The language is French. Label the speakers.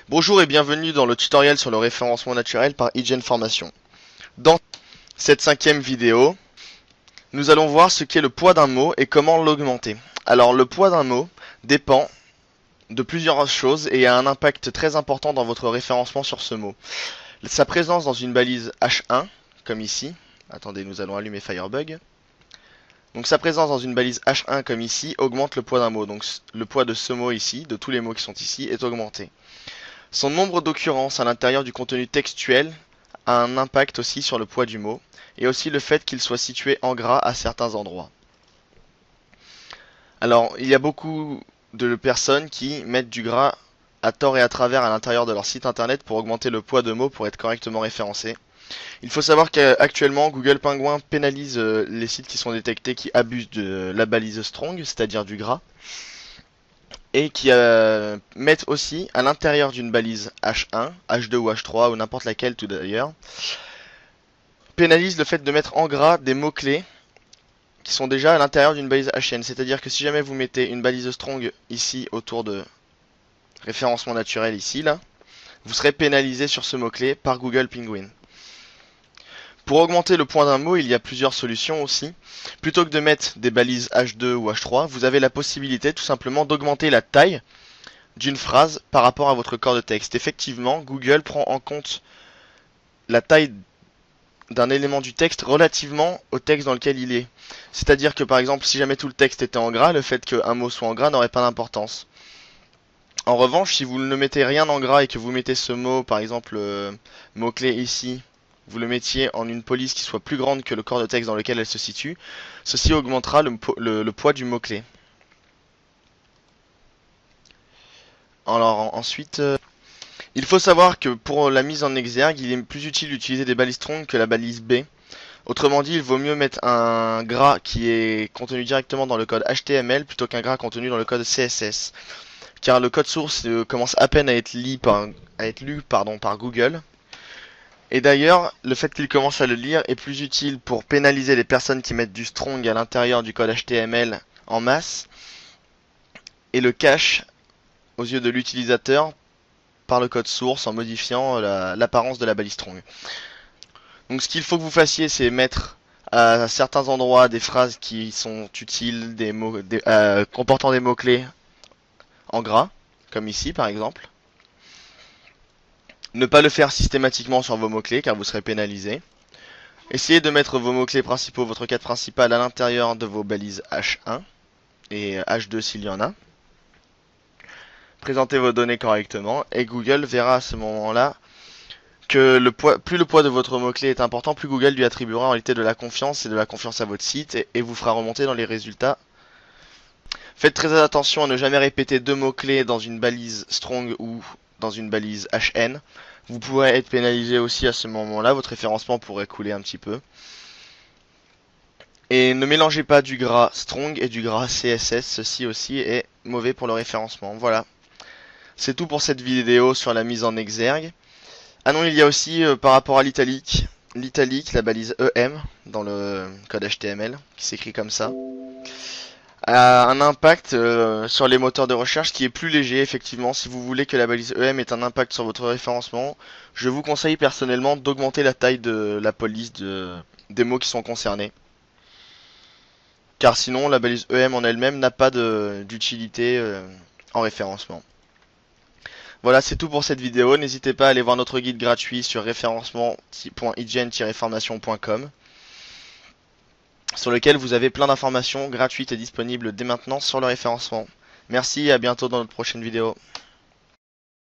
Speaker 1: Bonjour et bienvenue dans le tutoriel sur le référencement naturel par IGN Formation. Dans cette cinquième vidéo, nous allons voir ce qu'est le poids d'un mot et comment l'augmenter. Alors le poids d'un mot dépend de plusieurs choses et a un impact très important dans votre référencement sur ce mot. Sa présence dans une balise H1, comme ici. Attendez, nous allons allumer Firebug. Donc sa présence dans une balise H1 comme ici augmente le poids d'un mot. Donc le poids de ce mot ici, de tous les mots qui sont ici, est augmenté. Son nombre d'occurrences à l'intérieur du contenu textuel a un impact aussi sur le poids du mot, et aussi le fait qu'il soit situé en gras à certains endroits. Alors, il y a beaucoup de personnes qui mettent du gras à tort et à travers à l'intérieur de leur site internet pour augmenter le poids de mots pour être correctement référencés. Il faut savoir qu'actuellement, Google Penguin pénalise les sites qui sont détectés qui abusent de la balise strong, c'est-à-dire du gras, et qui mettent aussi à l'intérieur d'une balise H1, H2 ou H3 ou n'importe laquelle tout d'ailleurs, pénalise le fait de mettre en gras des mots-clés qui sont déjà à l'intérieur d'une balise HN. C'est-à-dire que si jamais vous mettez une balise strong ici autour de référencement naturel ici, là, vous serez pénalisé sur ce mot-clé par Google Penguin. Pour augmenter le poids d'un mot, il y a plusieurs solutions aussi. Plutôt que de mettre des balises H2 ou H3, vous avez la possibilité tout simplement d'augmenter la taille d'une phrase par rapport à votre corps de texte. Effectivement, Google prend en compte la taille d'un élément du texte relativement au texte dans lequel il est. C'est-à-dire que par exemple, si jamais tout le texte était en gras, le fait qu'un mot soit en gras n'aurait pas d'importance. En revanche, si vous ne mettez rien en gras et que vous mettez ce mot, par exemple, mot-clé ici, vous le mettiez en une police qui soit plus grande que le corps de texte dans lequel elle se situe, ceci augmentera le poids du mot-clé. Alors ensuite, il faut savoir que pour la mise en exergue, il est plus utile d'utiliser des balises strong que la balise B. Autrement dit, il vaut mieux mettre un gras qui est contenu directement dans le code HTML plutôt qu'un gras contenu dans le code CSS. Car le code source commence à peine à être lu par Google. Et d'ailleurs, le fait qu'il commence à le lire est plus utile pour pénaliser les personnes qui mettent du strong à l'intérieur du code HTML en masse et le cache aux yeux de l'utilisateur par le code source en modifiant l'apparence de la balise strong. Donc ce qu'il faut que vous fassiez, c'est mettre à certains endroits des phrases qui sont utiles, comportant des mots-clés en gras, comme ici par exemple. Ne pas le faire systématiquement sur vos mots-clés car vous serez pénalisé. Essayez de mettre vos mots-clés principaux, votre quête principale à l'intérieur de vos balises H1 et H2 s'il y en a. Présentez vos données correctement et Google verra à ce moment-là que plus le poids de votre mot-clé est important, plus Google lui attribuera en réalité de la confiance et de la confiance à votre site et vous fera remonter dans les résultats. Faites très attention à ne jamais répéter deux mots-clés dans une balise strong ou dans une balise HN. Vous pourrez être pénalisé aussi à ce moment-là, votre référencement pourrait couler un petit peu. Et ne mélangez pas du gras strong et du gras CSS, ceci aussi est mauvais pour le référencement. Voilà, c'est tout pour cette vidéo sur la mise en exergue. Ah non, il y a aussi par rapport à l'italique, la balise EM dans le code HTML, qui s'écrit comme ça, a un impact sur les moteurs de recherche qui est plus léger effectivement. Si vous voulez que la balise EM ait un impact sur votre référencement, je vous conseille personnellement d'augmenter la taille de la police des mots qui sont concernés. Car sinon la balise EM en elle-même n'a pas d'utilité en référencement. Voilà, c'est tout pour cette vidéo. N'hésitez pas à aller voir notre guide gratuit sur référencement.ign-formation.com sur lequel vous avez plein d'informations gratuites et disponibles dès maintenant sur le référencement. Merci et à bientôt dans notre prochaine vidéo.